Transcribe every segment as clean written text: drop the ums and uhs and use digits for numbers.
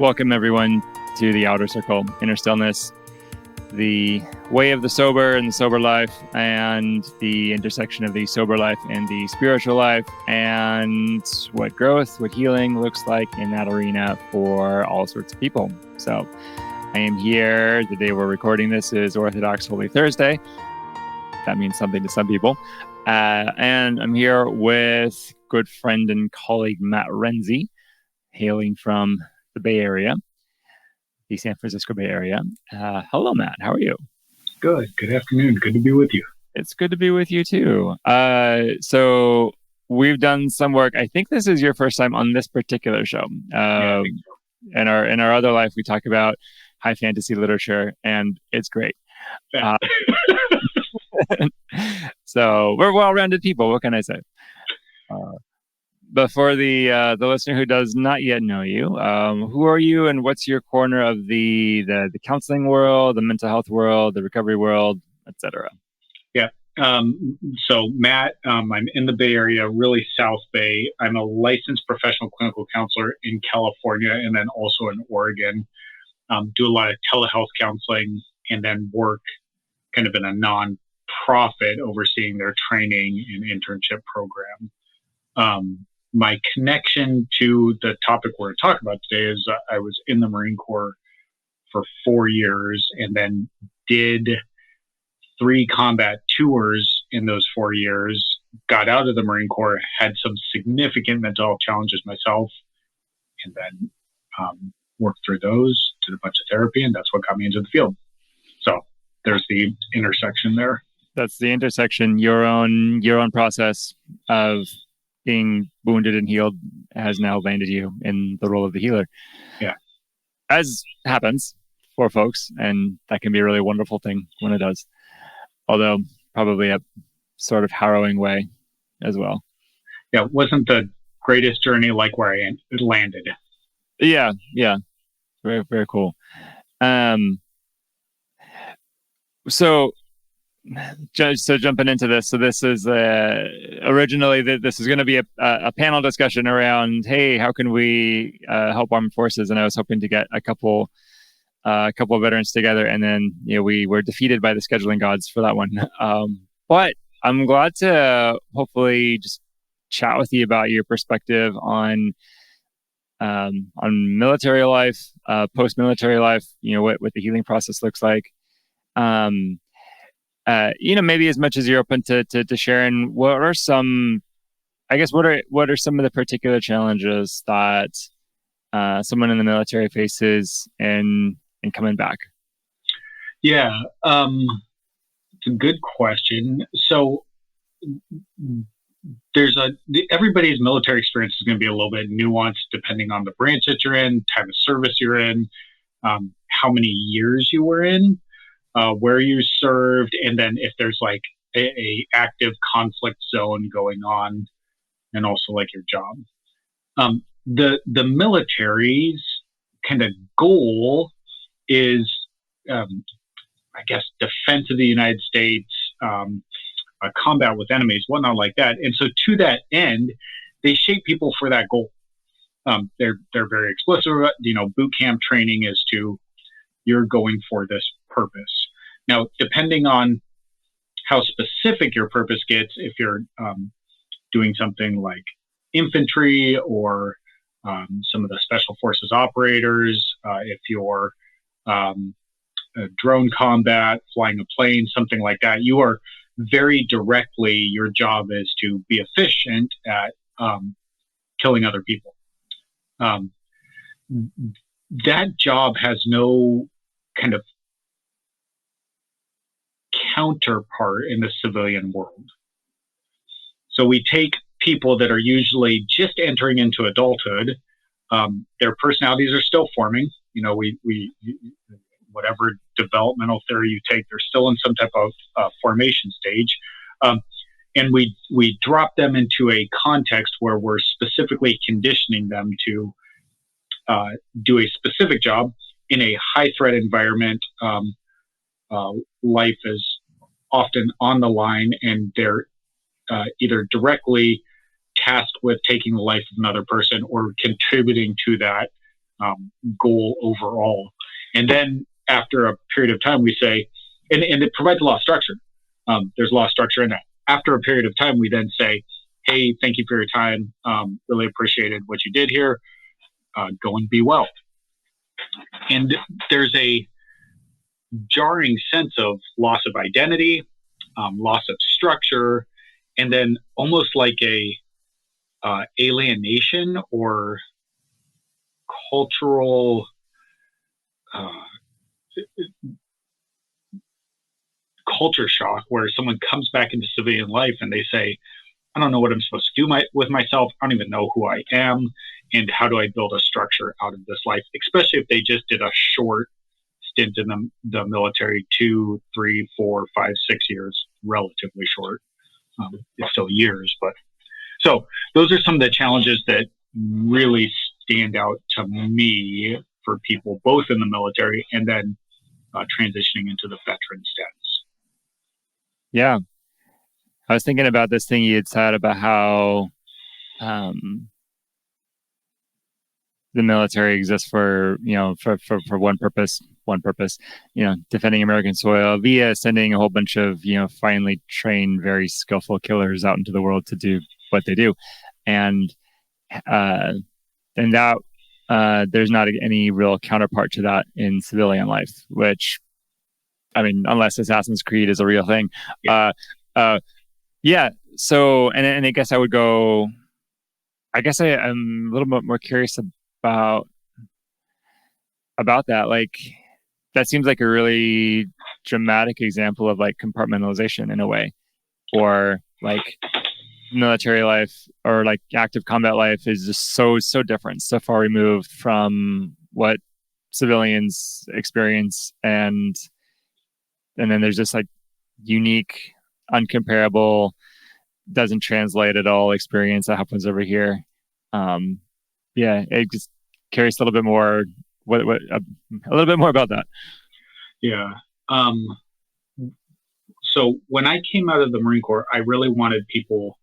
Welcome, everyone, to the Outer Circle Inner Stillness, the way of the sober and the sober life, and the intersection of the sober life and the spiritual life, and what growth, what healing looks like in that arena for all sorts of people. So I am here. The day we're recording this is Orthodox Holy Thursday. That means something to some people. And I'm here with good friend and colleague Matt Rensi, hailing from the Bay Area, the San Francisco Bay Area. Hello, Matt. How are you? Good. Good afternoon. Good to be with you. It's good to be with you too. So we've done some work. I think this is your first time on this particular show. I think so. In our other life, we talk about high fantasy literature, and it's great. So we're well-rounded people. What can I say? But for the listener who does not yet know you, who are you, and what's your corner of the counseling world, the mental health world, the recovery world, etc.? Yeah. So Matt, I'm in the Bay Area, really South Bay. I'm a licensed professional clinical counselor in California and then also in Oregon. Do a lot of telehealth counseling and then work kind of in a non-profit overseeing their training and internship program. My connection to the topic we're talking about today is I was in the Marine Corps for 4 years and then did 3 combat tours in those 4 years, got out of the Marine Corps, had some significant mental health challenges myself, and then worked through those, did a bunch of therapy, and that's what got me into the field. So there's the intersection there. That's the intersection. Your own process of being wounded and healed has now landed you in the role of the healer. Yeah. As happens for folks, and that can be a really wonderful thing when it does. Although probably a sort of harrowing way as well. Yeah, it wasn't the greatest journey like where I landed. Yeah. Very, very cool. So jumping into this, so this is originally this is going to be a panel discussion around, hey, how can we help armed forces? And I was hoping to get a couple of veterans together, and then we were defeated by the scheduling gods for that one. But I'm glad to hopefully just chat with you about your perspective on military life, post-military life. What the healing process looks like. Maybe as much as you're open to sharing, what are some of the particular challenges that someone in the military faces in coming back? Yeah, it's a good question. So everybody's military experience is going to be a little bit nuanced depending on the branch that you're in, type of service you're in, how many years you were in, where you served, and then if there's like a active conflict zone going on, and also like your job. The military's kind of goal is, I guess, defense of the United States, combat with enemies, whatnot like that. And so to that end, they shape people for that goal. They're very explicit. Boot camp training is you're going for this purpose. Now, depending on how specific your purpose gets, if you're doing something like infantry or some of the special forces operators, if you're drone combat, flying a plane, something like that, you are very directly, your job is to be efficient at killing other people. That job has no kind of counterpart in the civilian world. So we take people that are usually just entering into adulthood. Their personalities are still forming. We whatever developmental theory you take, they're still in some type of formation stage. And we drop them into a context where we're specifically conditioning them to do a specific job in a high threat environment. Life is often on the line, and they're either directly tasked with taking the life of another person or contributing to that goal overall. And then after a period of time, we say, and it provides a lot of structure. There's a lot of structure in that. After a period of time, we then say, hey, thank you for your time. Really appreciated what you did here. Go and be well. And there's a jarring sense of loss of identity, loss of structure, and then almost like a alienation or cultural culture shock, where someone comes back into civilian life and they say, I don't know what I'm supposed to do with myself. I don't even know who I am. And how do I build a structure out of this life, especially if they just did a short stint in the military, 2, 3, 4, 5, 6 years, relatively short. It's still years, but so those are some of the challenges that really stand out to me for people both in the military and then transitioning into the veteran status. Yeah. I was thinking about this thing you had said about how the military exists for one purpose, defending American soil via sending a whole bunch of, finely trained, very skillful killers out into the world to do what they do. And that there's not any real counterpart to that in civilian life, which, I mean, unless Assassin's Creed is a real thing. Yeah. So, and I guess I'm a little bit more curious about that. Like, that seems like a really dramatic example of like compartmentalization in a way, or like military life or like active combat life is just so different, so far removed from what civilians experience, and then there's this like unique, uncomparable, doesn't translate at all experience that happens over here. It just curious a little bit more. A little bit more about that. Yeah. So when I came out of the Marine Corps, I really wanted people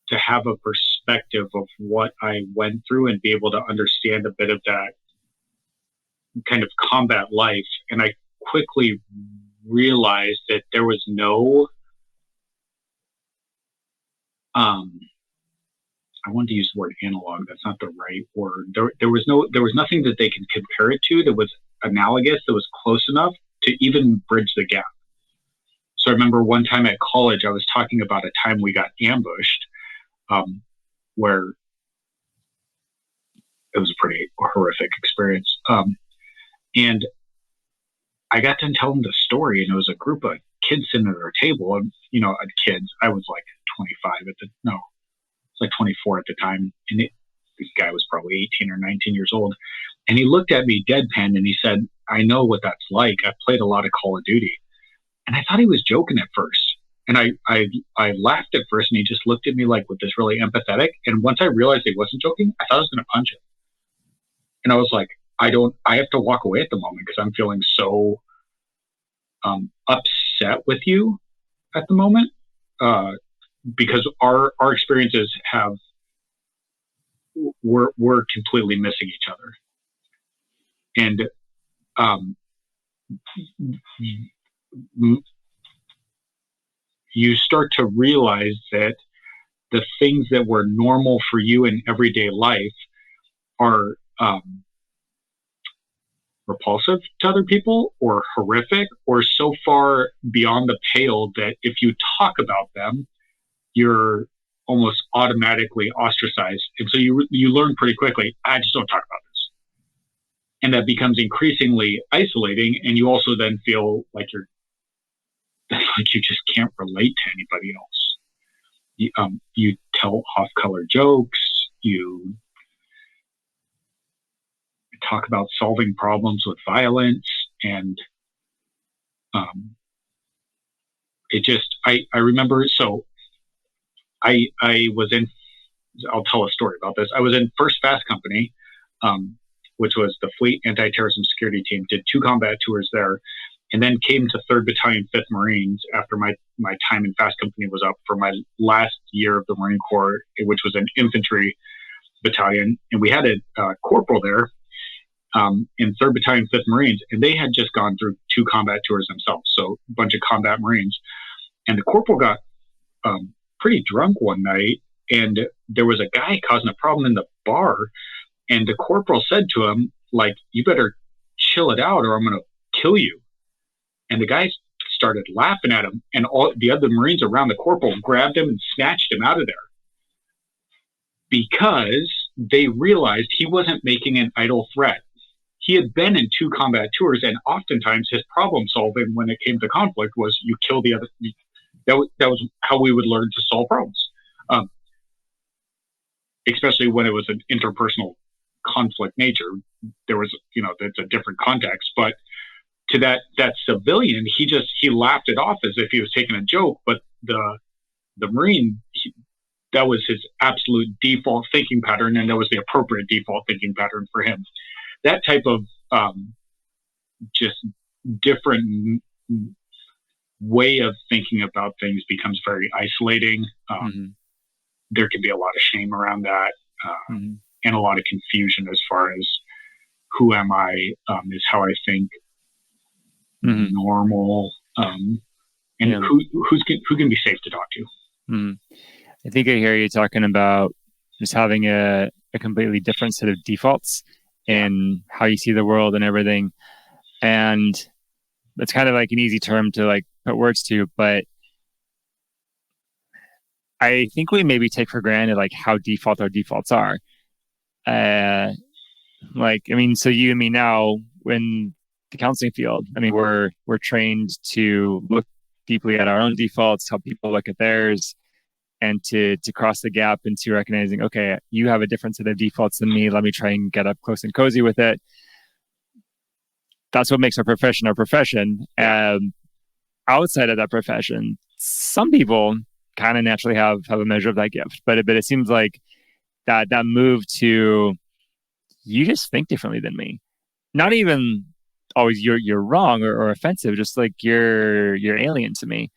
to have a perspective of what I went through and be able to understand a bit of that kind of combat life. And I quickly realized that there was no, I wanted to use the word analog. That's not the right word. There was nothing that they could compare it to that was analogous, that was close enough to even bridge the gap. So I remember one time at college, I was talking about a time we got ambushed, where it was a pretty horrific experience. And I got to tell them the story, and it was a group of kids sitting at our table, and kids. I was like 24 at the time, and this guy was probably 18 or 19 years old, and he looked at me deadpan and he said, "I know what that's like. I've played a lot of Call of Duty." And I thought he was joking at first, and I laughed at first, and he just looked at me like with this really empathetic. And once I realized he wasn't joking, I thought I was going to punch him, and I was like, I have to walk away at the moment because I'm feeling so upset with you at the moment, because our experiences we're completely missing each other. And you start to realize that the things that were normal for you in everyday life are repulsive to other people, or horrific, or so far beyond the pale that if you talk about them, you're almost automatically ostracized. And so you learn pretty quickly, I just don't talk about this. And that becomes increasingly isolating. And you also then feel like you just can't relate to anybody else. You tell off-color jokes. You talk about solving problems with violence, and I remember. So I was in. I'll tell a story about this. I was in First Fast Company, which was the Fleet Anti-Terrorism Security Team. Did 2 combat tours there, and then came to 3rd Battalion, 5th Marines after my time in Fast Company was up for my last year of the Marine Corps, which was an infantry battalion. And we had a corporal there in 3rd Battalion, 5th Marines, and they had just gone through 2 combat tours themselves, so a bunch of combat Marines. And the corporal got pretty drunk one night, and there was a guy causing a problem in the bar, and the corporal said to him, like, you better chill it out or I'm going to kill you. And the guy started laughing at him, and all the other Marines around the corporal grabbed him and snatched him out of there because they realized he wasn't making an idle threat. He had been in 2 combat tours, and oftentimes his problem solving when it came to conflict was you kill the other. That was how we would learn to solve problems, especially when it was an interpersonal conflict nature. There was, that's a different context, but to that civilian, he laughed it off as if he was taking a joke. But the Marine, that was his absolute default thinking pattern, and that was the appropriate default thinking pattern for him. That type of just different way of thinking about things becomes very isolating. There can be a lot of shame around that, and a lot of confusion as far as who am I, is how I think normal, and who can be safe to talk to. I think I hear you talking about just having a completely different set of defaults in how you see the world and everything. And that's kind of like an easy term to like put words to, but I think we maybe take for granted like how default our defaults are. So you and me now in the counseling field, we're trained to look deeply at our own defaults, how people look at theirs, and to cross the gap into recognizing, okay, you have a different set of defaults than me. Let me try and get up close and cozy with it. That's what makes our profession our profession. Outside of that profession, some people kind of naturally have a measure of that gift, but it seems like that move to, you just think differently than me. Not even always you're wrong or offensive, just like you're alien to me.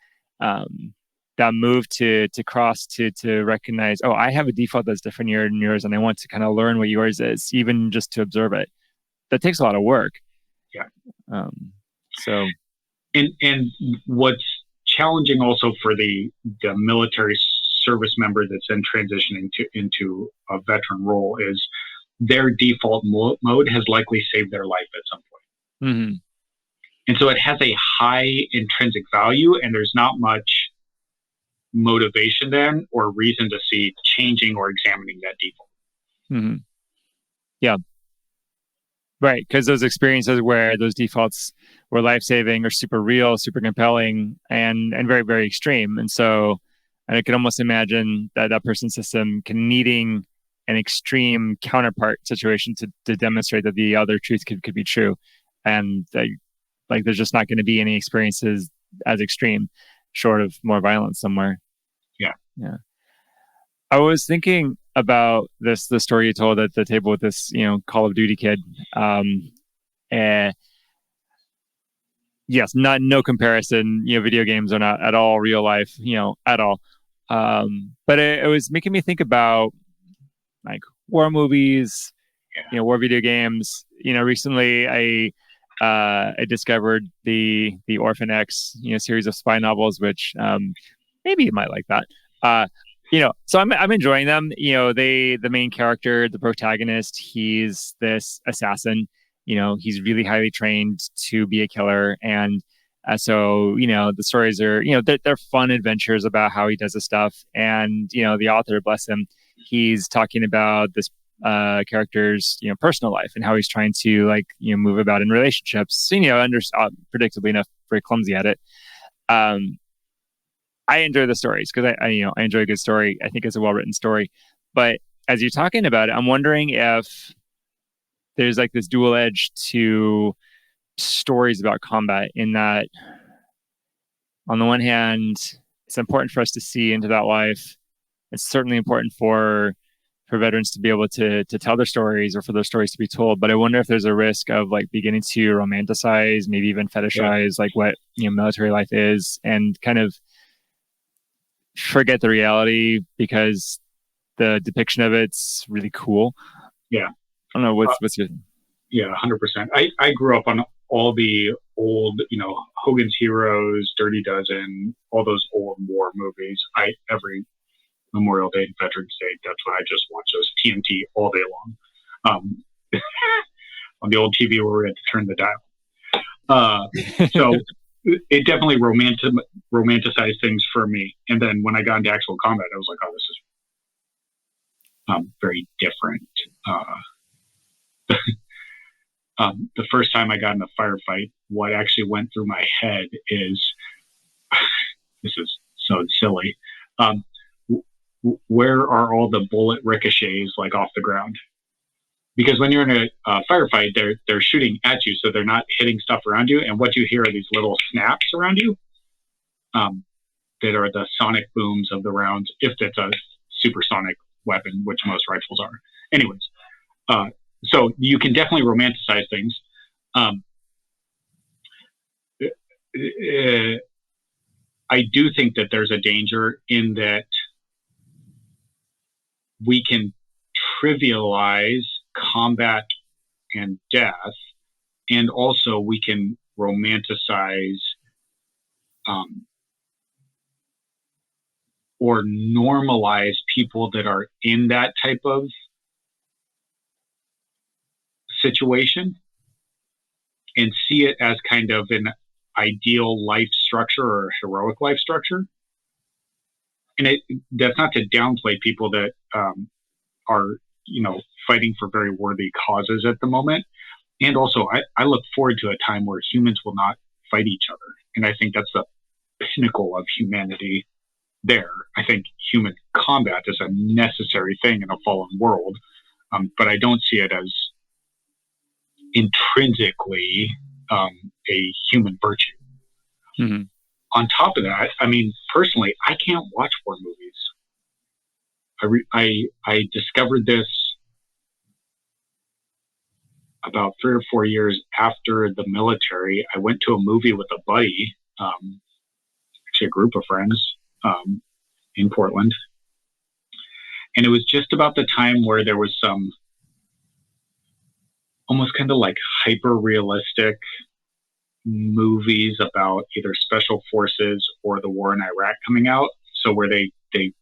That move to cross to recognize, oh, I have a default that's different than yours, and I want to kind of learn what yours is, even just to observe it. That takes a lot of work. Yeah. So, and what's challenging also for the military service member that's then transitioning into a veteran role is their default mode has likely saved their life at some point. And so it has a high intrinsic value, and there's not much motivation then or reason to see changing or examining that default. Yeah. Right, because those experiences where those defaults were life-saving or super real, super compelling, and very, very extreme. And so I could almost imagine that person's system needing an extreme counterpart situation to demonstrate that the other truth could be true. And there's just not going to be any experiences as extreme, short of more violence somewhere. Yeah. I was thinking about the story you told at the table with this, Call of Duty kid. And yes, no comparison. Video games are not at all real life, at all. But it was making me think about like war movies, war video games. Recently I discovered the Orphan X, series of spy novels, which maybe you might like that. So I'm enjoying them. The main character, the protagonist, he's this assassin. He's really highly trained to be a killer, and so the stories are they're fun adventures about how he does this stuff. And the author, bless him, he's talking about this character's personal life and how he's trying to move about in relationships. Predictably enough, very clumsy at it. I enjoy the stories because I enjoy a good story. I think it's a well-written story. But as you're talking about it, I'm wondering if there's like this dual edge to stories about combat, in that on the one hand, it's important for us to see into that life. It's certainly important for veterans to be able to tell their stories or for those stories to be told. But I wonder if there's a risk of beginning to romanticize, maybe even fetishize what military life is, and kind of forget the reality because the depiction of it's really cool. Yeah. I don't know what's your. Yeah, 100%. I grew up on all the old, Hogan's Heroes, Dirty Dozen, all those old war movies. Every Memorial Day and Veterans Day, that's when I just watch those TNT all day long. On the old TV where we had to turn the dial. So it definitely romanticized things for me. And then when I got into actual combat, I was like, oh, this is very different. The first time I got in a firefight, what actually went through my head is, this is so silly. Where are all the bullet ricochets like off the ground? Because when you're in a firefight, they're shooting at you, so they're not hitting stuff around you. And what you hear are these little snaps around you, that are the sonic booms of the rounds, if it's a supersonic weapon, which most rifles are. Anyways, so you can definitely romanticize things. I do think that there's a danger in that we can trivialize combat and death, and also we can romanticize or normalize people that are in that type of situation and see it as kind of an ideal life structure or heroic life structure. And that's not to downplay people that are, fighting for very worthy causes at the moment. And also, I look forward to a time where humans will not fight each other. And I think that's the pinnacle of humanity there. I think human combat is a necessary thing in a fallen world, but I don't see it as intrinsically a human virtue. Mm-hmm. On top of that, personally, I can't watch war movies. I discovered this about 3 or 4 years after the military. I went to a movie with a buddy, actually a group of friends, in Portland. And it was just about the time where there was some almost kind of like hyper realistic movies about either special forces or the war in Iraq coming out. So where they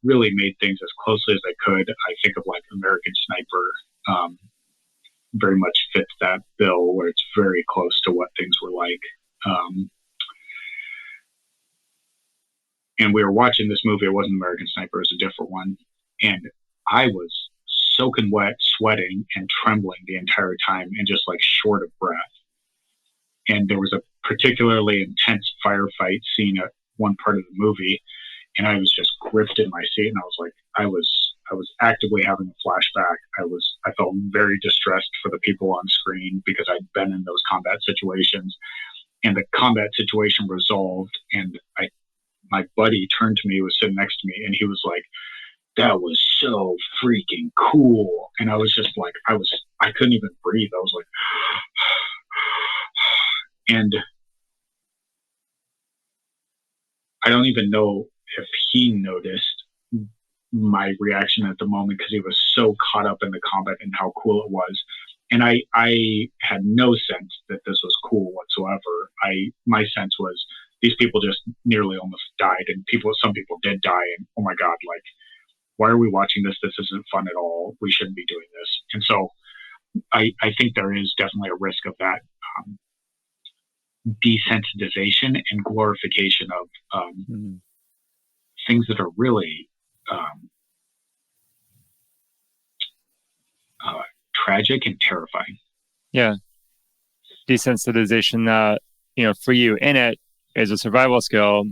really made things as closely as they could. I think of like American Sniper, very much fits that bill, where it's very close to what things were like. And we were watching this movie. It wasn't American Sniper, it was a different one. And I was soaking wet, sweating and trembling the entire time and just like short of breath. And there was a particularly intense firefight scene at one part of the movie. And I was just gripped in my seat, and I was like, I was actively having a flashback. I felt very distressed for the people on screen because I'd been in those combat situations, and the combat situation resolved. And my buddy turned to me, he was sitting next to me, and he was like, that was so freaking cool. And I was just like, I couldn't even breathe. I was like, and I don't even know if he noticed my reaction at the moment because he was so caught up in the combat and how cool it was. And I had no sense that this was cool whatsoever. My sense was these people just nearly almost died, and some people did die. And oh my God, like, why are we watching this? This isn't fun at all. We shouldn't be doing this. And so I think there is definitely a risk of that desensitization and glorification of things that are really tragic and terrifying. Yeah. Desensitization that, for you in it is a survival skill,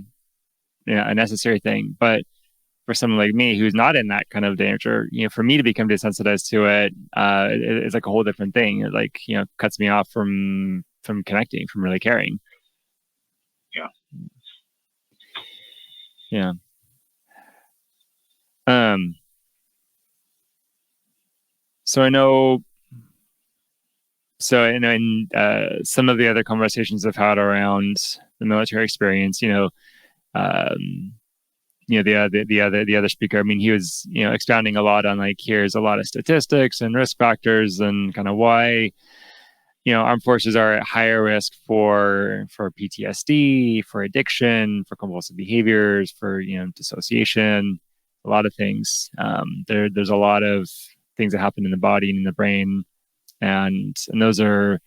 a necessary thing. But for someone like me who's not in that kind of danger, for me to become desensitized to it, it's like a whole different thing. It like, cuts me off from connecting, from really caring. Yeah. Yeah. So I know. So in some of the other conversations I've had around the military experience, the other speaker, he was expounding a lot on like, here's a lot of statistics and risk factors and kind of why armed forces are at higher risk for PTSD, for addiction, for compulsive behaviors, for dissociation, a lot of things. There's a lot of things that happen in the body and in the brain, and those are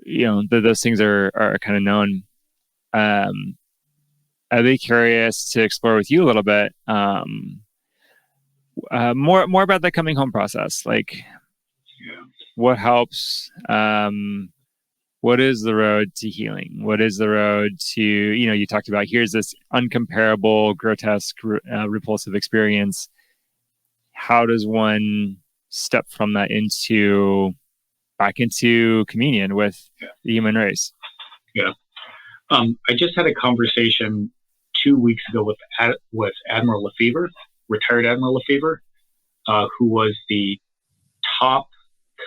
those things are kind of known. I'd be curious to explore with you a little bit more about the coming home process, like what helps. What is the road to healing? What is the road to, you talked about, here's this uncomparable, grotesque, repulsive experience. How does one step from that back into communion with the human race? Yeah. I just had a conversation 2 weeks ago with Admiral Lefevre, retired Admiral Lefevre, who was the top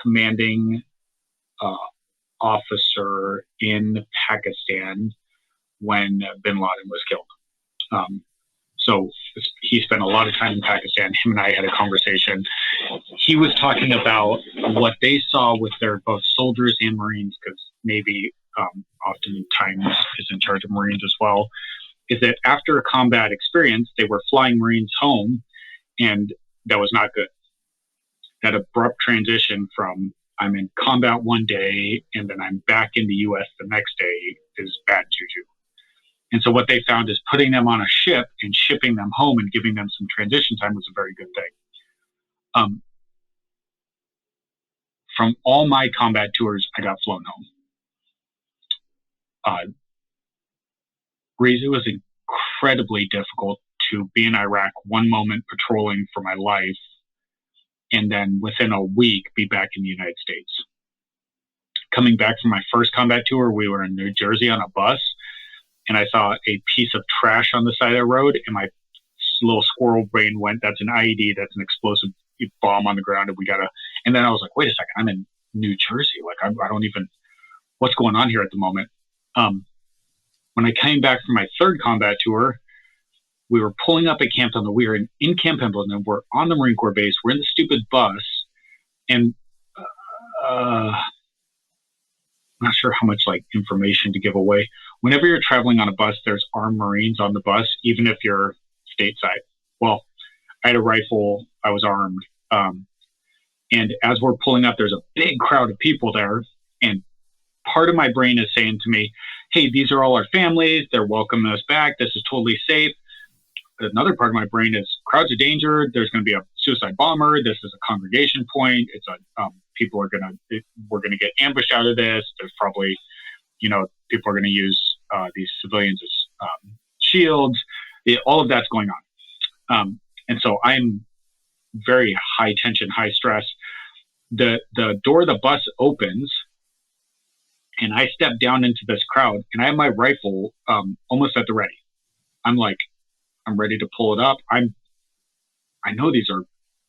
commanding officer in Pakistan when bin Laden was killed. So he spent a lot of time in Pakistan. Him and I had a conversation. He was talking about what they saw with their both soldiers and Marines, because Navy oftentimes is in charge of Marines as well, is that after a combat experience, they were flying Marines home, and that was not good. That abrupt transition from I'm in combat one day and then I'm back in the U.S. the next day is bad juju. And so what they found is putting them on a ship and shipping them home and giving them some transition time was a very good thing. From all my combat tours, I got flown home. It was incredibly difficult to be in Iraq one moment patrolling for my life, and then within a week be back in the United States. Coming back from my first combat tour, we were in New Jersey on a bus, and I saw a piece of trash on the side of the road, and my little squirrel brain went, that's an IED, that's an explosive bomb on the ground, and then I was like, wait a second, I'm in New Jersey. Like, I don't even, what's going on here at the moment? When I came back from my third combat tour, we were pulling up at Camp Pendleton. We were in Camp Pendleton. We're on the Marine Corps base. We're in the stupid bus. And I'm not sure how much information to give away. Whenever you're traveling on a bus, there's armed Marines on the bus, even if you're stateside. Well, I had a rifle. I was armed. And as we're pulling up, there's a big crowd of people there. And part of my brain is saying to me, hey, these are all our families. They're welcoming us back. This is totally safe. Another part of my brain is crowds of danger. There's going to be a suicide bomber. This is a congregation point. It's we're going to get ambushed out of this. There's probably, people are going to use these civilians as shields. All of that's going on. And so I'm very high tension, high stress. The door of the bus opens, and I step down into this crowd, and I have my rifle almost at the ready. I'm ready to pull it up. I know these are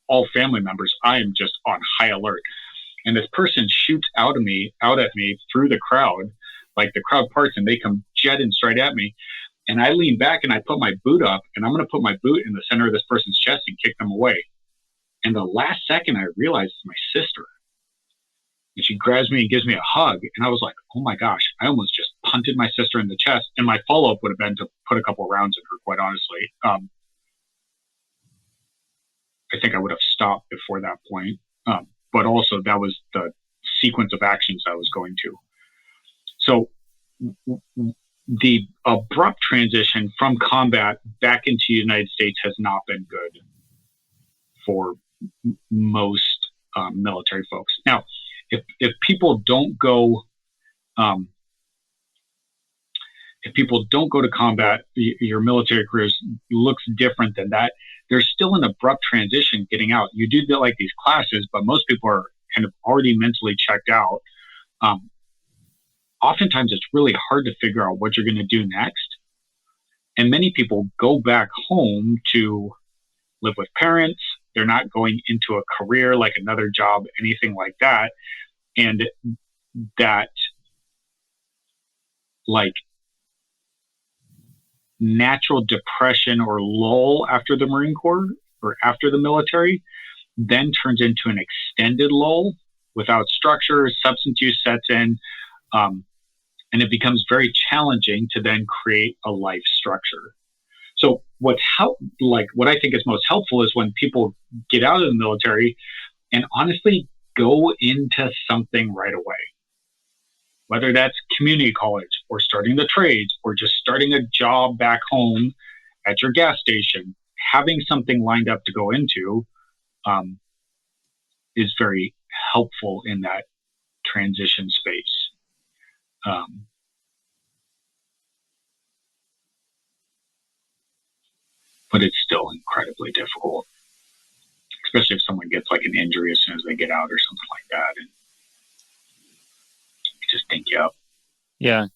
all family members. I am just on high alert. And this person shoots out at me through the crowd, like the crowd parts, and they come jetting straight at me. And I lean back and I put my boot up, and I'm going to put my boot in the center of this person's chest and kick them away. And the last second I realized it's my sister. And she grabs me and gives me a hug. And I was like, oh my gosh, I almost just punted my sister in the chest. And my follow-up would have been to put a couple rounds in her, quite honestly. I think I would have stopped before that point. But also that was the sequence of actions I was going to. So the abrupt transition from combat back into the United States has not been good for most military folks. Now, if people don't go, to combat, your military career looks different than that. There's still an abrupt transition getting out. You do get these classes, but most people are kind of already mentally checked out. Oftentimes it's really hard to figure out what you're going to do next. And many people go back home to live with parents. They're not going into a career, like another job, anything like that. And that natural depression or lull after the Marine Corps or after the military then turns into an extended lull without structure, substance use sets in, and it becomes very challenging to then create a life structure. So what I think is most helpful is when people get out of the military and honestly go into something right away. Whether that's community college or starting the trades or just starting a job back home at your gas station, having something lined up to go into is very helpful in that transition space. But it's still incredibly difficult, especially if someone gets like an injury as soon as they get out or something like that. And you just think you up. Yeah.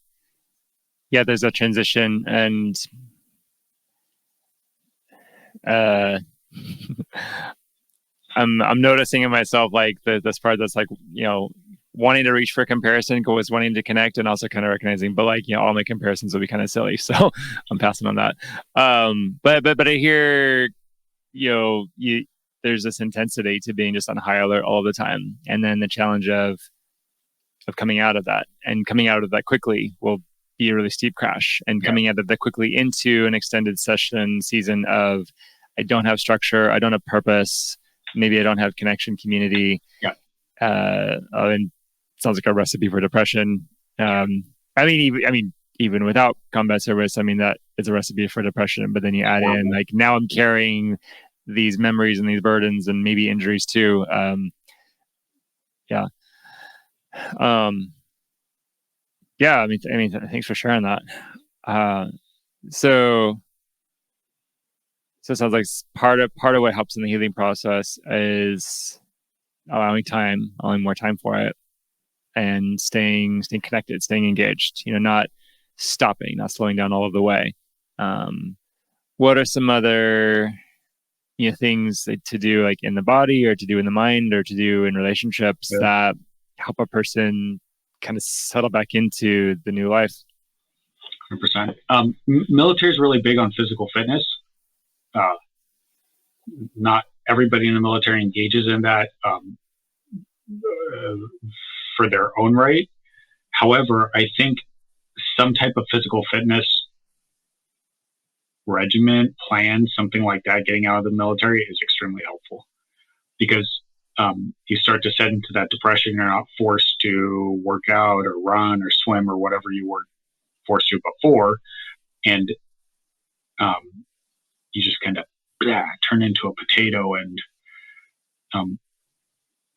Yeah, there's a transition, and I'm noticing in myself like this part that's like, wanting to reach for comparison, was wanting to connect, and also kind of recognizing, but like, all my comparisons will be kind of silly, so I'm passing on that. But I hear, there's this intensity to being just on high alert all the time, and then the challenge of coming out of that, and coming out of that quickly will be a really steep crash, and coming out of that quickly into an extended season of, I don't have structure, I don't have purpose, maybe I don't have connection, community. And sounds like a recipe for depression. Even without combat service, that is a recipe for depression. But then you add in, like, now I'm carrying these memories and these burdens and maybe injuries too. Thanks for sharing that. So it sounds like part of what helps in the healing process is allowing more time for it, and staying connected, staying engaged, not stopping, not slowing down all of the way. What are some other things to do, like in the body, or to do in the mind, or to do in relationships that help a person kind of settle back into the new life? 100%. Military is really big on physical fitness. Not everybody in the military engages in that for their own right. However, I think some type of physical fitness regimen, plan, something like that, getting out of the military is extremely helpful, because you start to set into that depression. You're not forced to work out or run or swim or whatever you were forced to before. And you just kind of turn into a potato. And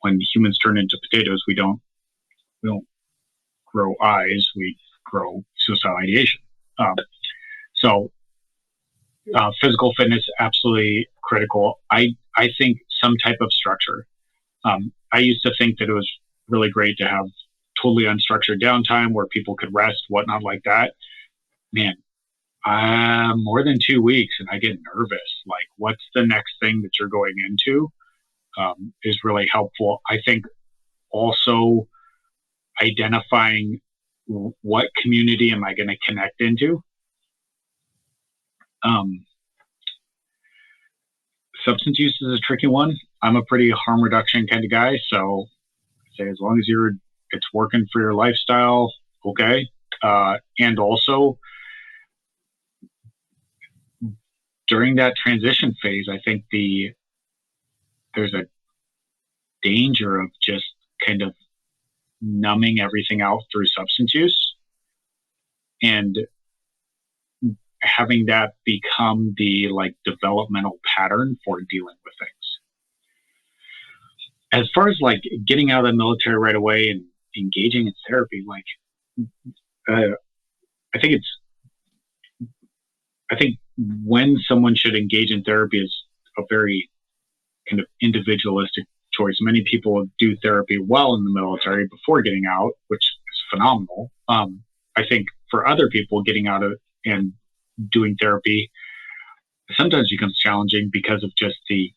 when humans turn into potatoes, we don't grow eyes, we grow suicidal ideation. So physical fitness, absolutely critical. I think some type of structure. I used to think that it was really great to have totally unstructured downtime where people could rest, whatnot like that. Man, more than 2 weeks and I get nervous. Like, what's the next thing that you're going into is really helpful. I think also identifying what community am I going to connect into. Substance use is a tricky one. I'm a pretty harm reduction kind of guy, so I say as long as it's working for your lifestyle, okay. And also during that transition phase, I think there's a danger of just kind of numbing everything out through substance use and having that become the developmental pattern for dealing with things. As far as getting out of the military right away and engaging in therapy, I think when someone should engage in therapy is a very kind of individualistic choice. Many people do therapy while in the military before getting out, which is phenomenal. I think for other people, getting out of and doing therapy sometimes becomes challenging because of just the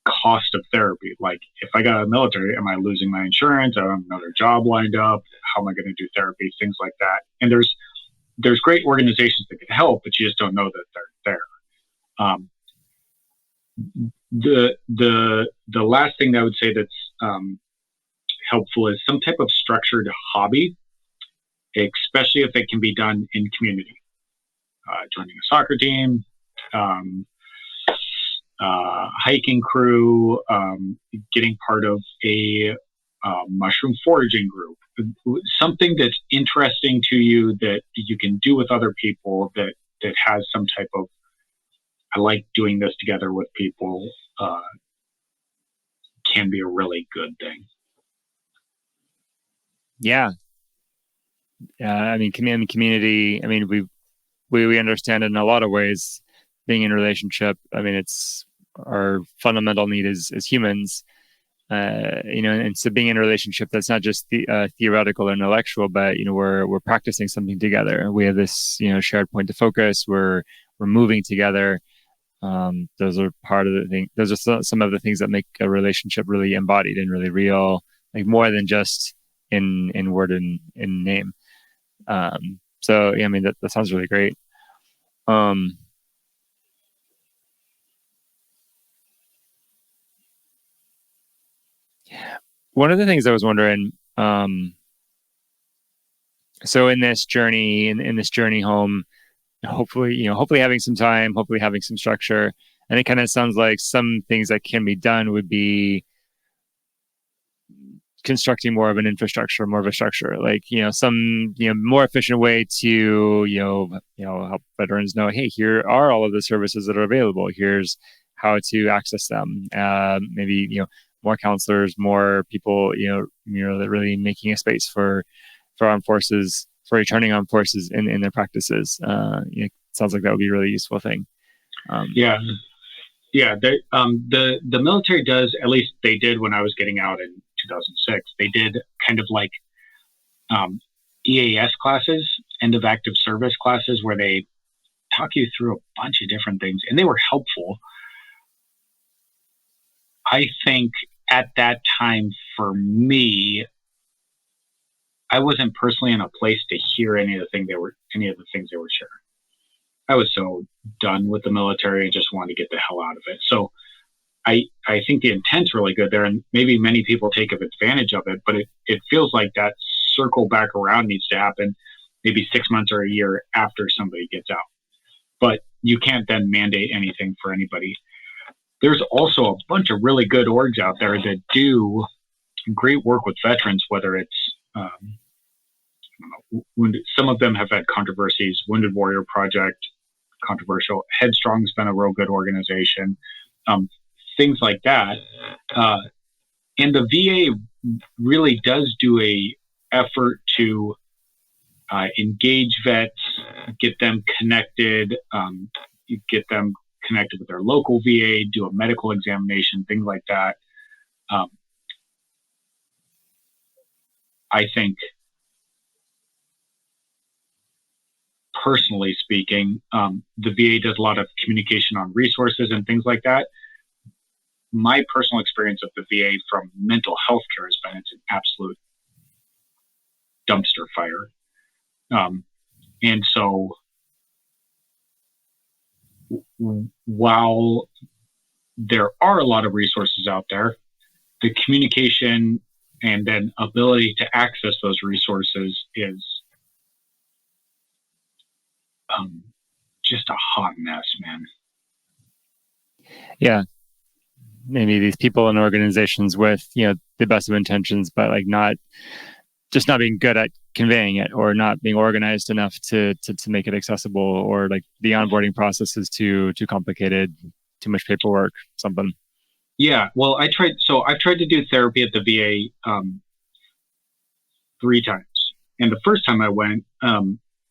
cost of therapy. Like, if I got out of the military, am I losing my insurance? I don't have another job lined up. How am I going to do therapy? Things like that. And there's great organizations that can help, but you just don't know that they're there. The last thing that I would say that's helpful is some type of structured hobby, especially if it can be done in community. Joining a soccer team, hiking crew, getting part of a mushroom foraging group, something that's interesting to you that you can do with other people that has some type of, I like doing this together with people, can be a really good thing. Yeah. I mean, community, I mean, we understand it in a lot of ways, being in a relationship. I mean, it's our fundamental need as humans, and so being in a relationship that's not just theoretical or intellectual, but, we're practicing something together. We have this, shared point of focus. We're moving together. Those are part of the thing. Those are some of the things that make a relationship really embodied and really real, like more than just in word and in name. So yeah, I mean, that sounds really great. One of the things I was wondering, so in this journey, in this journey home, hopefully having some time, hopefully having some structure, and it kind of sounds like some things that can be done would be constructing more of an infrastructure, more of a structure, like, some, more efficient way to, help veterans know, hey, here are all of the services that are available. Here's how to access them. Maybe, more counselors, more people, that really making a space for armed forces, for returning armed forces in their practices. It sounds like that would be a really useful thing. Yeah. The military does, at least they did when I was getting out in 2006. They did kind of like EAS classes, end of active service classes, where they talk you through a bunch of different things, and they were helpful. I think at that time for me, I wasn't personally in a place to hear any of the things they were sharing. I was so done with the military and just wanted to get the hell out of it. So I think the intent's really good there, and maybe many people take advantage of it, but it feels like that circle back around needs to happen maybe 6 months or a year after somebody gets out. But you can't then mandate anything for anybody. There's also a bunch of really good orgs out there that do great work with veterans, whether it's some of them have had controversies. Wounded Warrior Project, controversial. Headstrong's been a real good organization. Things like that. And the VA really does do a effort to engage vets, get them connected with their local VA, do a medical examination, things like that. I think, personally speaking, the VA does a lot of communication on resources and things like that. My personal experience of the VA from mental health care has been it's an absolute dumpster fire. And so while there are a lot of resources out there, the communication and then ability to access those resources is just a hot mess, man. Yeah. Maybe these people and organizations with, the best of intentions, but like not being good at conveying it, or not being organized enough to make it accessible, or like the onboarding process is too complicated, too much paperwork, something. Yeah. Well, I've tried to do therapy at the VA 3 times. And the first time I went,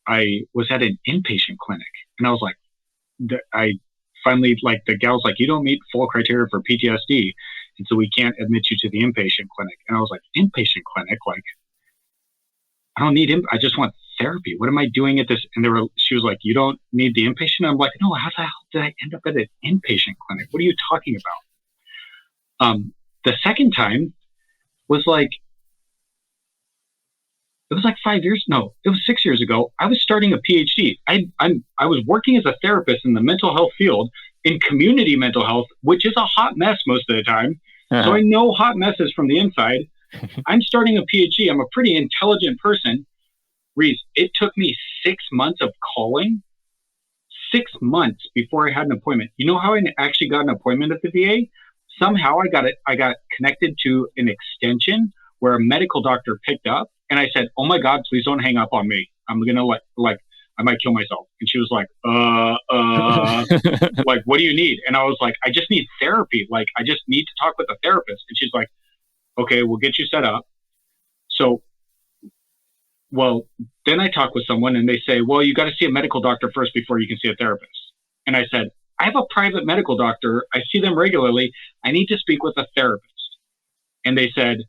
I was at an inpatient clinic, and I was like, I finally, like, the gal's like, you don't meet full criteria for PTSD, and so we can't admit you to the inpatient clinic. And I was like, inpatient clinic? Like, I don't need I just want therapy. What am I doing at this? And she was like, you don't need the inpatient? I'm like, no, how the hell did I end up at an inpatient clinic? What are you talking about? The second time was like, it was like 5 years. No, it was 6 years ago. I was starting a PhD. I was working as a therapist in the mental health field, in community mental health, which is a hot mess most of the time. Uh-huh. So I know hot messes from the inside. I'm starting a PhD. I'm a pretty intelligent person. Reese, it took me 6 months of calling, 6 months before I had an appointment. You know how I actually got an appointment at the VA? Somehow I got connected to an extension where a medical doctor picked up, and I said, "Oh my God, please don't hang up on me. I'm gonna like I might kill myself." And she was like, like, what do you need? And I was like, I just need therapy. Like, I just need to talk with a therapist. And she's like, okay, we'll get you set up. So, well, then I talk with someone and they say, well, you got to see a medical doctor first before you can see a therapist. And I said, I have a private medical doctor. I see them regularly. I need to speak with a therapist. And they said,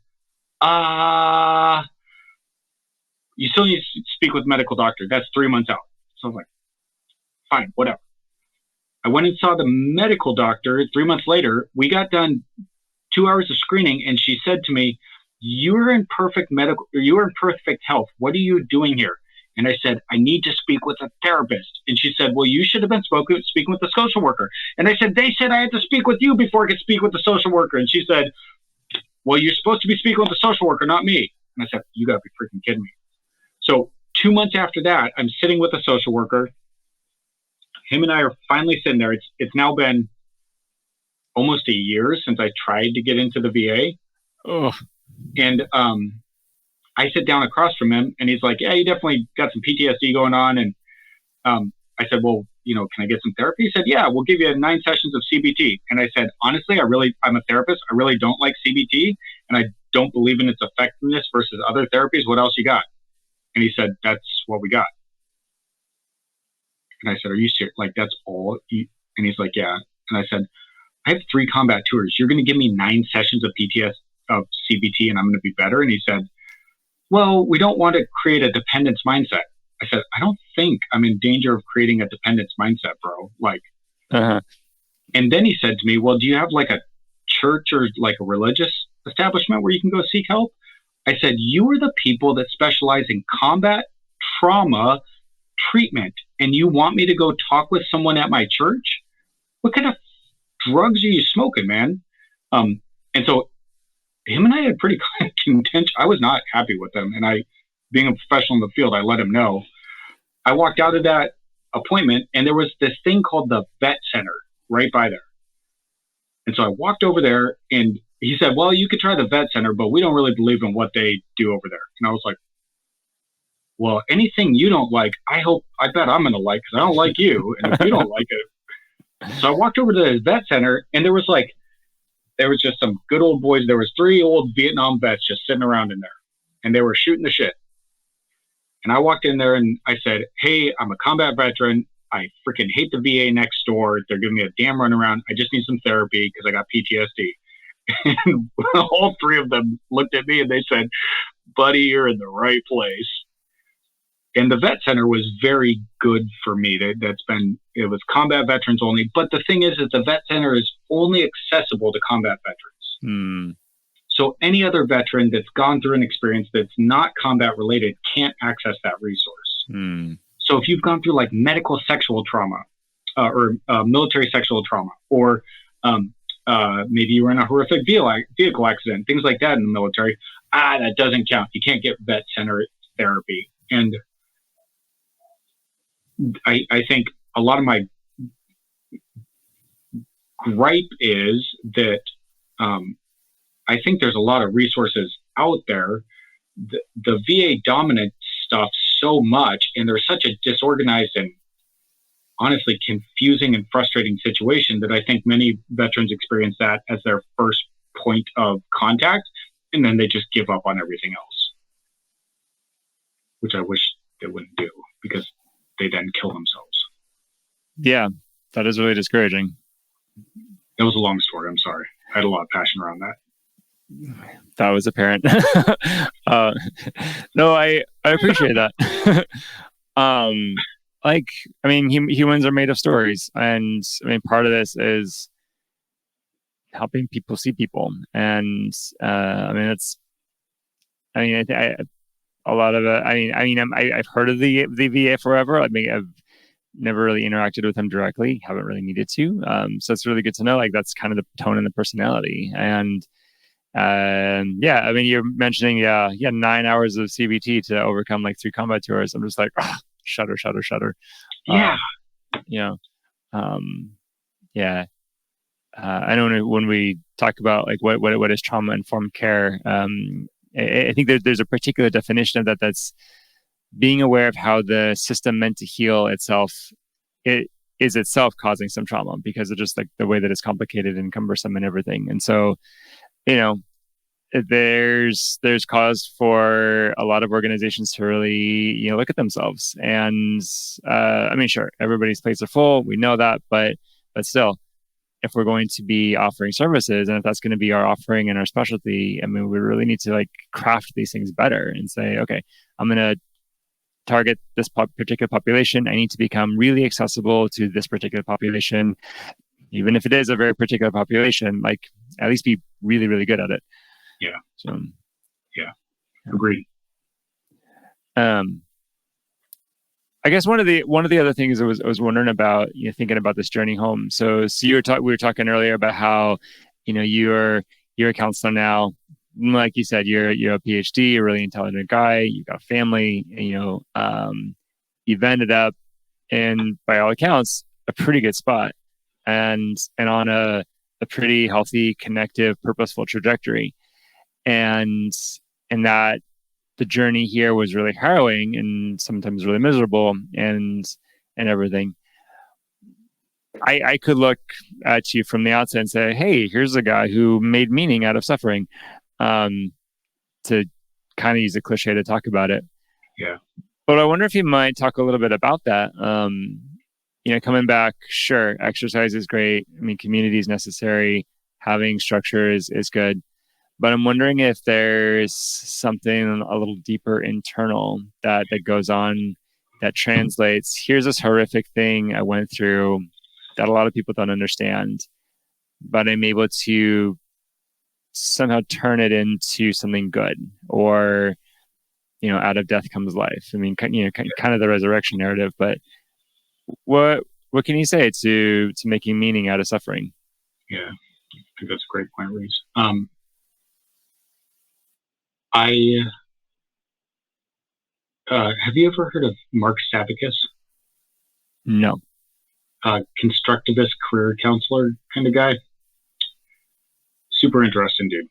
you still need to speak with a medical doctor. That's 3 months out. So I was like, fine, whatever. I went and saw the medical doctor 3 months later. We got done 2 hours of screening, and she said to me, you're in perfect health. What are you doing here? And I said, I need to speak with a therapist. And she said, well, you should have been speaking with the social worker. And I said, they said I had to speak with you before I could speak with the social worker. And she said, well, you're supposed to be speaking with the social worker, not me. And I said, you got to be freaking kidding me. So 2 months after that, I'm sitting with a social worker. Him and I are finally sitting there. It's now been almost a year since I tried to get into the VA. Oh. And I sit down across from him, and he's like, yeah, you definitely got some PTSD going on. And I said, well, can I get some therapy? He said, yeah, we'll give you 9 sessions of CBT. And I said, honestly, I'm a therapist. I really don't like CBT, and I don't believe in its effectiveness versus other therapies. What else you got? And he said, that's what we got. And I said, are you serious? Like, that's all? And he's like, yeah. And I said, I have 3 combat tours. You're going to give me 9 sessions of CBT and I'm going to be better? And he said, well, we don't want to create a dependence mindset. I said, I don't think I'm in danger of creating a dependence mindset, bro. Like, And then he said to me, well, do you have like a church or like a religious establishment where you can go seek help? I said, you are the people that specialize in combat trauma treatment, and you want me to go talk with someone at my church? What kind of drugs are you smoking, man? And so him and I had pretty contention. I was not happy with him. And being a professional in the field, I let him know. I walked out of that appointment, and there was this thing called the vet center right by there. And so I walked over there, and he said, well, you could try the vet center, but we don't really believe in what they do over there. And I was like, well, anything you don't like, I bet I'm going to like, because I don't like you. And if you don't like it. So I walked over to the vet center, and there was just some good old boys. There was 3 old Vietnam vets just sitting around in there, and they were shooting the shit. And I walked in there and I said, hey, I'm a combat veteran. I freaking hate the VA next door. They're giving me a damn runaround. I just need some therapy because I got PTSD. And all 3 of them looked at me and they said, buddy, you're in the right place. And the vet center was very good for me. It was combat veterans only. But the thing is that the vet center is only accessible to combat veterans. So any other veteran that's gone through an experience that's not combat related can't access that resource. So if you've gone through like medical sexual trauma or military sexual trauma, or maybe you were in a horrific vehicle accident, things like that in the military, that doesn't count. You can't get vet center therapy. And I think a lot of my gripe is that I think there's a lot of resources out there. The VA dominates stuff so much, and there's such a disorganized and honestly confusing and frustrating situation that I think many veterans experience that as their first point of contact, and then they just give up on everything else, which I wish they wouldn't do, because they then kill themselves. Yeah, that is really discouraging. That was a long story. I'm sorry. I had a lot of passion around that. That was apparent. No, I appreciate that. Humans are made of stories, and part of this is helping people see people, and a lot of it. I've heard of the VA forever. I've never really interacted with them directly. Haven't really needed to. So it's really good to know. Like, that's kind of the tone and the personality, and Yeah, I mean, you're mentioning, 9 hours of CBT to overcome like 3 combat tours. I'm just like, shudder, shudder, shudder. Yeah. You know, um, yeah. I know when we talk about like what is trauma informed care, I think there's a particular definition of that. That's being aware of how the system meant to heal itself, it is itself causing some trauma because of just like the way that it's complicated and cumbersome and everything. And so, you know, there's cause for a lot of organizations to really, look at themselves. And I mean, sure, everybody's plates are full, we know that, but still, if we're going to be offering services, and if that's going to be our offering and our specialty, I mean, we really need to like craft these things better and say, okay, I'm going to target this particular population. I need to become really accessible to this particular population, even if it is a very particular population. Like, at least be really, really good at it. Yeah. So, yeah, agreed. I guess one of the other things I was wondering about, thinking about this journey home. So we were talking earlier about how, you're a counselor now. Like you said, you're a PhD, a really intelligent guy. You got a family. You've ended up in, by all accounts, a pretty good spot, and on a pretty healthy, connective, purposeful trajectory. And that the journey here was really harrowing and sometimes really miserable and everything. I could look at you from the outset and say, hey, here's a guy who made meaning out of suffering, to kind of use a cliche to talk about it. Yeah. But I wonder if you might talk a little bit about that. Coming back, sure, exercise is great. I mean, community is necessary. Having structure is good. But I'm wondering if there's something a little deeper internal that goes on that translates. Here's this horrific thing I went through that a lot of people don't understand, but I'm able to somehow turn it into something good, or, out of death comes life. I mean, kind of the resurrection narrative. But what can you say to making meaning out of suffering? Yeah, I think that's a great point, Reese. Have you ever heard of Mark Savickas? No. Constructivist career counselor kind of guy. Super interesting dude.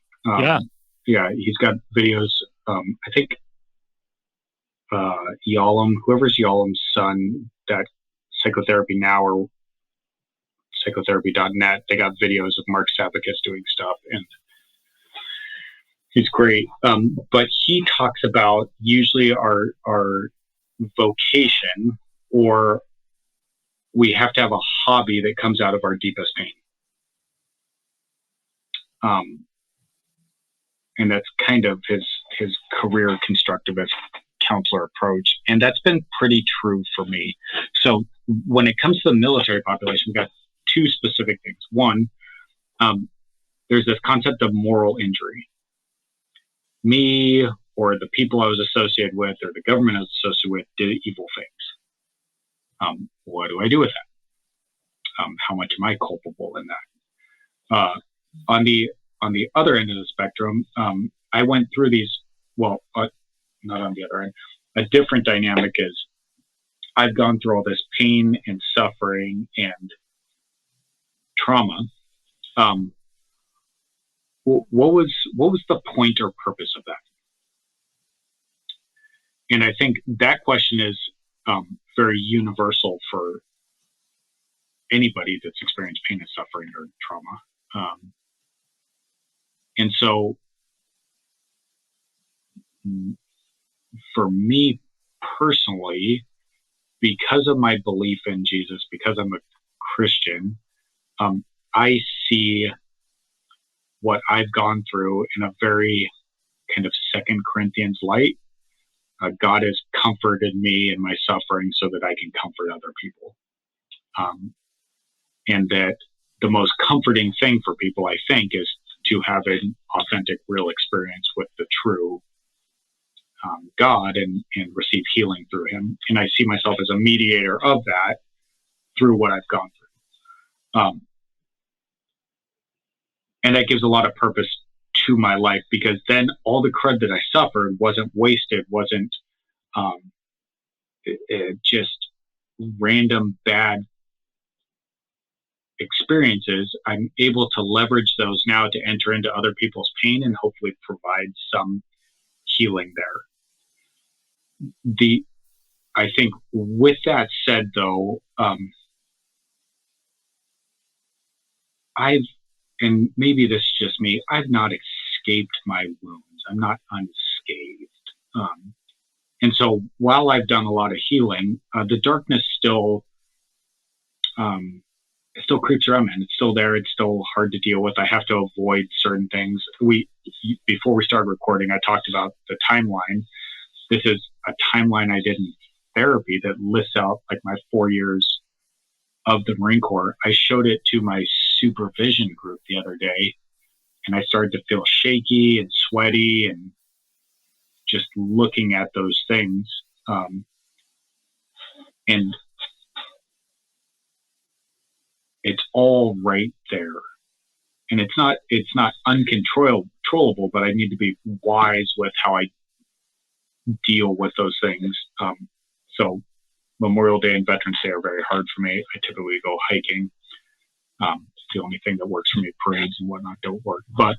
Yeah, he's got videos. I think whoever's Yalam's son, that Psychotherapy Now or psychotherapy.net, they got videos of Mark Savickas doing stuff, and he's great. But he talks about usually our vocation, or we have to have a hobby that comes out of our deepest pain. And that's kind of his career constructivist counselor approach. And that's been pretty true for me. So when it comes to the military population, we've got 2 specific things. One, there's this concept of moral injury. Me or the people I was associated with or the government I was associated with did evil things. What do I do with that? How much am I culpable in that? On the other end of the spectrum, I went through these, not on the other end. A different dynamic is I've gone through all this pain and suffering and trauma. What was the point or purpose of that? And I think that question is very universal for anybody that's experienced pain and suffering or trauma. And so for me personally, because of my belief in Jesus, because I'm a Christian, I see what I've gone through in a very kind of 2 Corinthians light. God has comforted me in my suffering so that I can comfort other people. And that the most comforting thing for people, I think, is to have an authentic, real experience with the true God and receive healing through him. And I see myself as a mediator of that through what I've gone through. And that gives a lot of purpose to my life, because then all the crud that I suffered wasn't wasted, wasn't um, just random bad experiences. I'm able to leverage those now to enter into other people's pain and hopefully provide some healing there. I think with that said, though, and maybe this is just me, I've not escaped my wounds. I'm not unscathed. And so while I've done a lot of healing, the darkness it still creeps around, man. It's still there. It's still hard to deal with. I have to avoid certain things. Before we started recording, I talked about the timeline. This is a timeline I did in therapy that lists out like my 4 years of the Marine Corps. I showed it to my supervision group the other day, and I started to feel shaky and sweaty and just looking at those things. And it's all right there. And it's not uncontrollable, but I need to be wise with how I deal with those things. So Memorial Day and Veterans Day are very hard for me. I typically go hiking. It's the only thing that works for me. Parades and whatnot don't work. But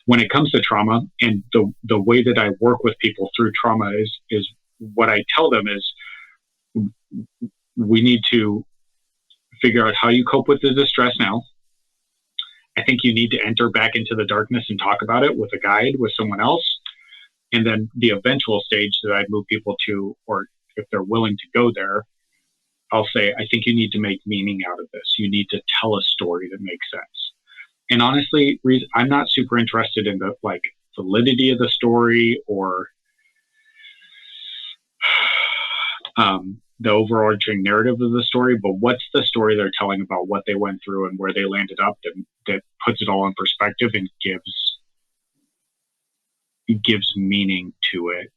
when it comes to trauma, and the way that I work with people through trauma is what I tell them is, we need to figure out how you cope with the distress now. I think you need to enter back into the darkness and talk about it with a guide, with someone else. And then the eventual stage that I'd move people to, or if they're willing to go there, I'll say, I think you need to make meaning out of this. You need to tell a story that makes sense. And honestly, I'm not super interested in the validity of the story or the overarching narrative of the story, but what's the story they're telling about what they went through and where they landed up, that puts it all in perspective and gives meaning to it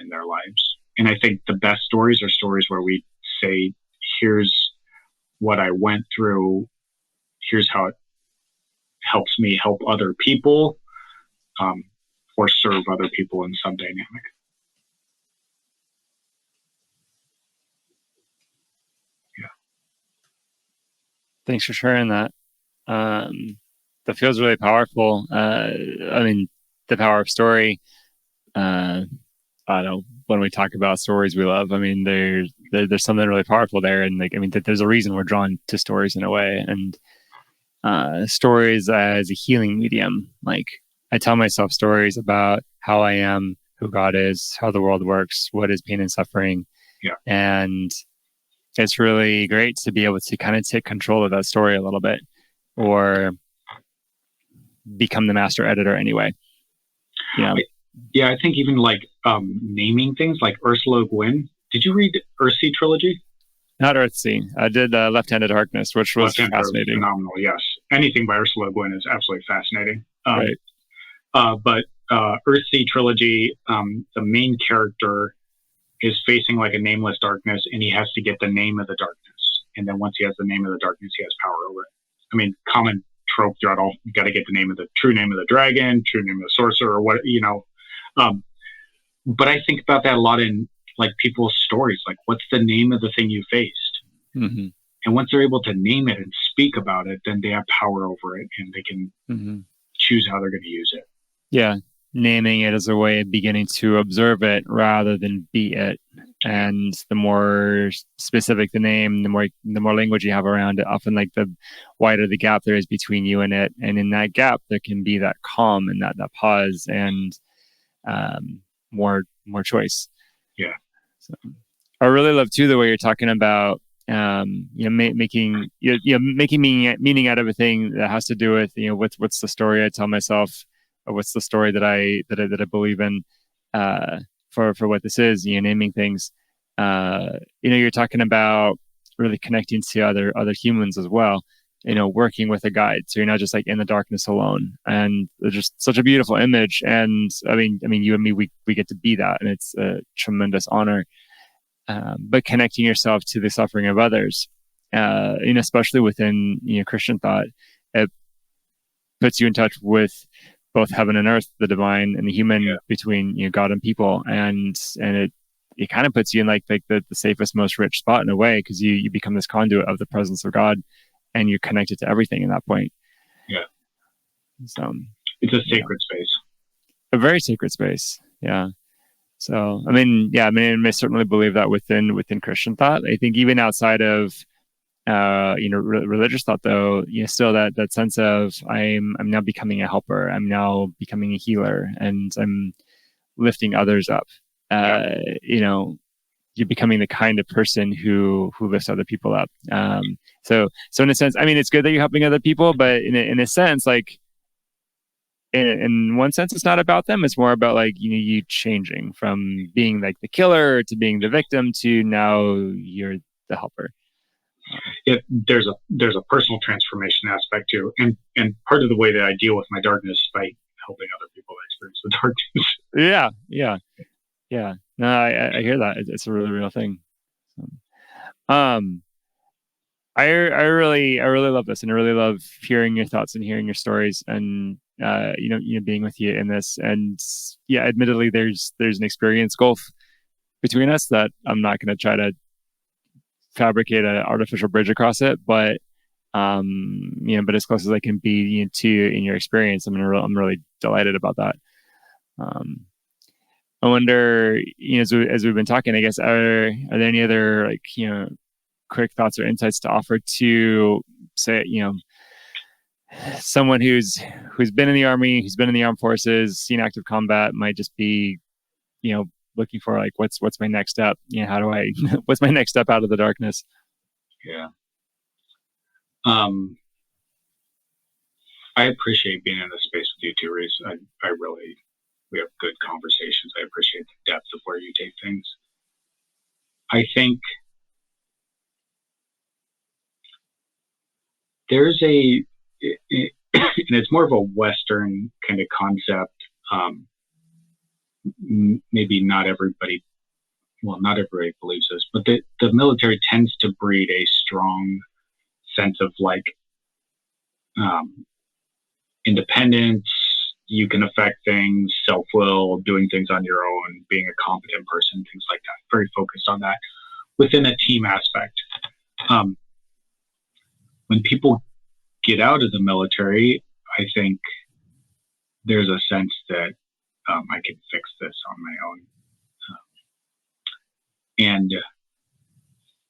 in their lives. And I think the best stories are stories where we say, here's what I went through, here's how it helps me help other people, or serve other people in some dynamic. Thanks for sharing that. That feels really powerful. The power of story. I don't know, when we talk about stories we love, there's something really powerful there, and there's a reason we're drawn to stories in a way, and stories as a healing medium. Like, I tell myself stories about how I am, who God is, how the world works, what is pain and suffering, and it's really great to be able to kind of take control of that story a little bit, or become the master editor anyway. Yeah, I think even naming things like Ursula Le Guin. Did you read Earthsea trilogy? Not Earthsea. I did Left-Handed Darkness, which was fascinating. Phenomenal, yes. Anything by Ursula Le Guin is absolutely fascinating. Right. But Earthsea trilogy, the main character is facing like a nameless darkness, and he has to get the name of the darkness. And then once he has the name of the darkness, he has power over it. Common trope throughout all, you got to get the true name of the dragon, true name of the sorcerer, or what, but I think about that a lot in people's stories. Like, what's the name of the thing you faced? Mm-hmm. And once they're able to name it and speak about it, then they have power over it, and they can choose how they're going to use it. Yeah. Naming it as a way of beginning to observe it rather than be it. And the more specific the name, the more language you have around it, often the wider the gap there is between you and it. And in that gap, there can be that calm and that pause and more choice. Yeah. So I really love too the way you're talking about making meaning out of a thing that has to do with what's the story I tell myself. What's the story that I believe in for what this is? Naming things. You're talking about really connecting to other humans as well. Working with a guide, so you're not just in the darkness alone. And it's just such a beautiful image. And you and me, we get to be that, and it's a tremendous honor. But connecting yourself to the suffering of others, especially within Christian thought, it puts you in touch with both heaven and earth, the divine and the human, between God and people, and it kind of puts you in like the safest, most rich spot in a way, because you become this conduit of the presence of God, and you're connected to everything in that point. Yeah. So it's a sacred space, a very sacred space. Yeah. So I certainly believe that within Christian thought. I think even outside of religious thought, though, still that sense of I'm now becoming a helper. I'm now becoming a healer, and I'm lifting others up. You're becoming the kind of person who lifts other people up. So in a sense, it's good that you're helping other people, but in a sense, like in one sense, it's not about them. It's more about like you changing from being like the killer to being the victim to now you're the helper. There's a personal transformation aspect too, and part of the way that I deal with my darkness is by helping other people experience the darkness. Yeah. No, I hear that. It's a really real thing. I really love this, and I really love hearing your thoughts and hearing your stories, and being with you in this. And yeah, admittedly, there's an experience gulf between us that I'm not going to try to fabricate an artificial bridge across it, but but as close as I can be to you in your experience, I'm really delighted about that. I wonder, as we've been talking, I guess, are there any other quick thoughts or insights to offer to, say, someone who's been in the Army, who's been in the armed forces, seen active combat, might just be, looking for like, what's my next step? How do I, what's my next step out of the darkness? Yeah. I appreciate being in this space with you too, Reese. I really, we have good conversations. I appreciate the depth of where you take things. I think there's and it's more of a Western kind of concept. Maybe not everybody believes this, but the military tends to breed a strong sense of like independence. You can affect things, self-will, doing things on your own, being a competent person, things like that. Very focused on that within a team aspect. When people get out of the military, I think there's a sense that I can fix this on my own. And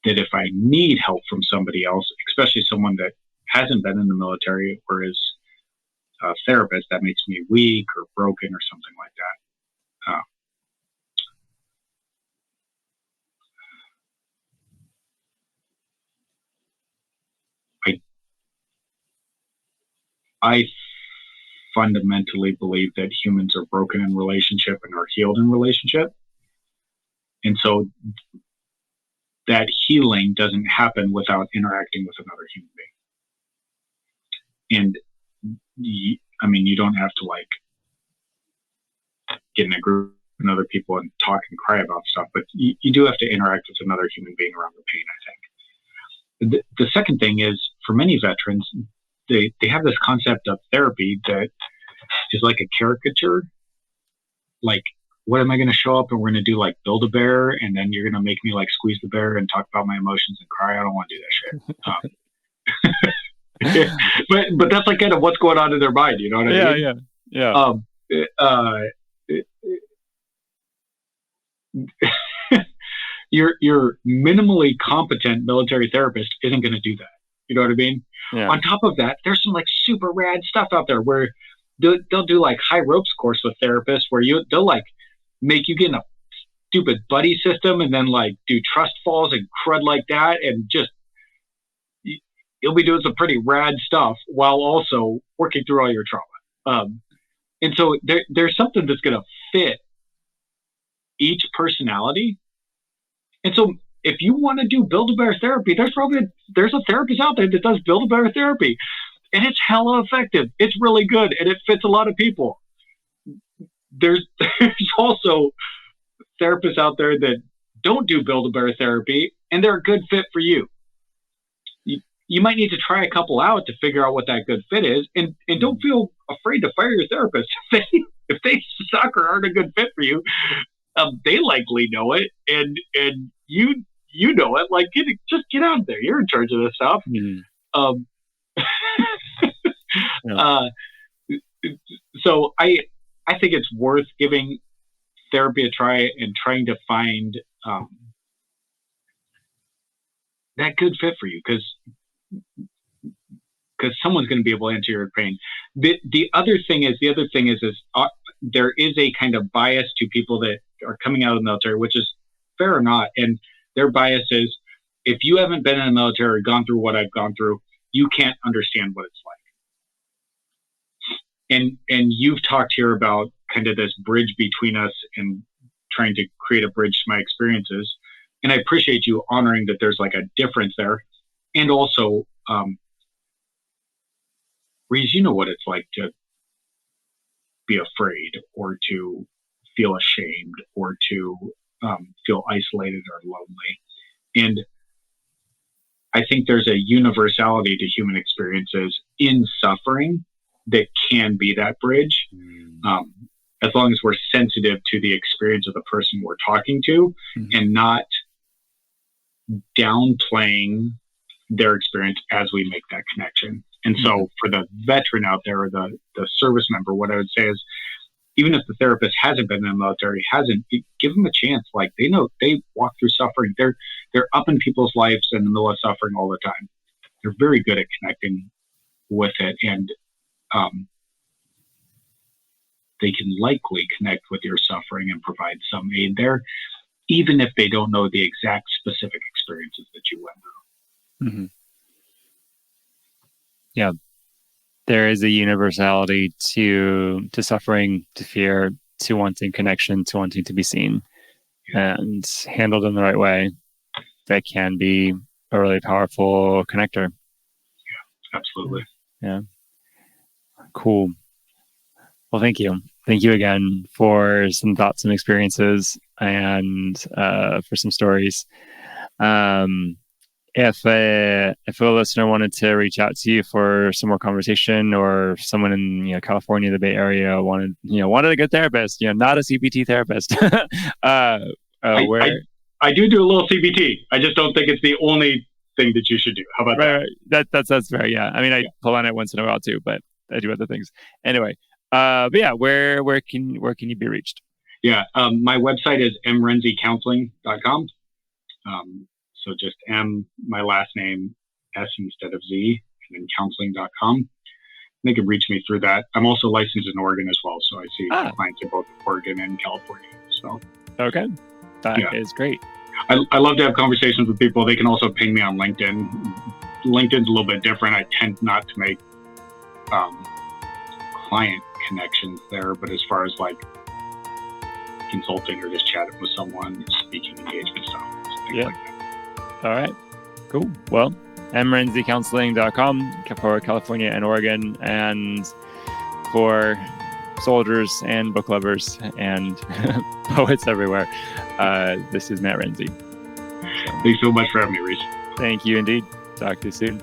that if I need help from somebody else, especially someone that hasn't been in the military or is a therapist, that makes me weak or broken or something like that. I fundamentally believe that humans are broken in relationship and are healed in relationship. And so that healing doesn't happen without interacting with another human being. And you don't have to like get in a group with other people and talk and cry about stuff, but you do have to interact with another human being around the pain, I think. The second thing is, for many veterans, they have this concept of therapy that is like a caricature. Like, what am I going to show up and we're going to do like Build-A-Bear, and then you're going to make me like squeeze the bear and talk about my emotions and cry? I don't want to do that shit. But that's like kind of what's going on in their mind, you know what I mean? Yeah. Your minimally competent military therapist isn't going to do that. You know what I mean? Yeah. On top of that, there's some like super rad stuff out there where they'll do like high ropes course with therapists where they'll like make you get in a stupid buddy system and then like do trust falls and crud like that, and just you'll be doing some pretty rad stuff while also working through all your trauma. And so there's something that's going to fit each personality. And so if you want to do Build-A-Bear therapy, there's a therapist out there that does Build-A-Bear therapy, and it's hella effective. It's really good, and it fits a lot of people. There's also therapists out there that don't do Build-A-Bear therapy, and they're a good fit for you. you might need to try a couple out to figure out what that good fit is, and don't feel afraid to fire your therapist if they suck or aren't a good fit for you. They likely know it, and you know it. Like, just get out there. You're in charge of this stuff. Um, Yeah. so I think it's worth giving therapy a try and trying to find that good fit for you, because someone's going to be able to answer your pain. The other thing is there is a kind of bias to people that are coming out of the military, which is fair or not. And their bias is, if you haven't been in the military or gone through what I've gone through, you can't understand what it's like. And you've talked here about kind of this bridge between us and trying to create a bridge to my experiences. And I appreciate you honoring that there's like a difference there. And also, Reese, you know what it's like to be afraid or to feel ashamed or to feel isolated or lonely. And I think there's a universality to human experiences in suffering that can be that bridge, as long as we're sensitive to the experience of the person we're talking to, and not downplaying their experience as we make that connection. And so for the veteran out there, or the service member, what I would say is, even if the therapist hasn't been in the military, give them a chance. Like, they know, they walk through suffering. They're up in people's lives in the middle of suffering all the time. They're very good at connecting with it. And they can likely connect with your suffering and provide some aid there, even if they don't know the exact specific experiences that you went through. Yeah. There is a universality to suffering, to fear, to wanting connection, to wanting to be seen, and handled in the right way, that can be a really powerful connector. Yeah, absolutely. Yeah. Cool. Well, thank you. Thank you again for some thoughts and experiences, and for some stories. If a listener wanted to reach out to you for some more conversation, or someone in California, the Bay Area, wanted a good therapist, not a CBT therapist, where I do a little CBT. I just don't think it's the only thing that you should do. How about that? Right. That's fair. Yeah. I mean, I pull on it once in a while too, but I do other things anyway. But yeah, where can you be reached? Yeah. My website is mrensicounseling.com. So just M, my last name, S instead of Z, and then counseling.com. They can reach me through that. I'm also licensed in Oregon as well, so I see clients in both Oregon and California. So okay, that is great. I love to have conversations with people. They can also ping me on LinkedIn. LinkedIn's a little bit different. I tend not to make client connections there, but as far as like consulting or just chatting with someone, speaking engagement stuff, things like that. All right, cool. Well, mrensicounseling.com for California and Oregon, and for soldiers and book lovers and poets everywhere. This is Matt Rensi. Thanks so much for having me, Reese. Thank you indeed. Talk to you soon.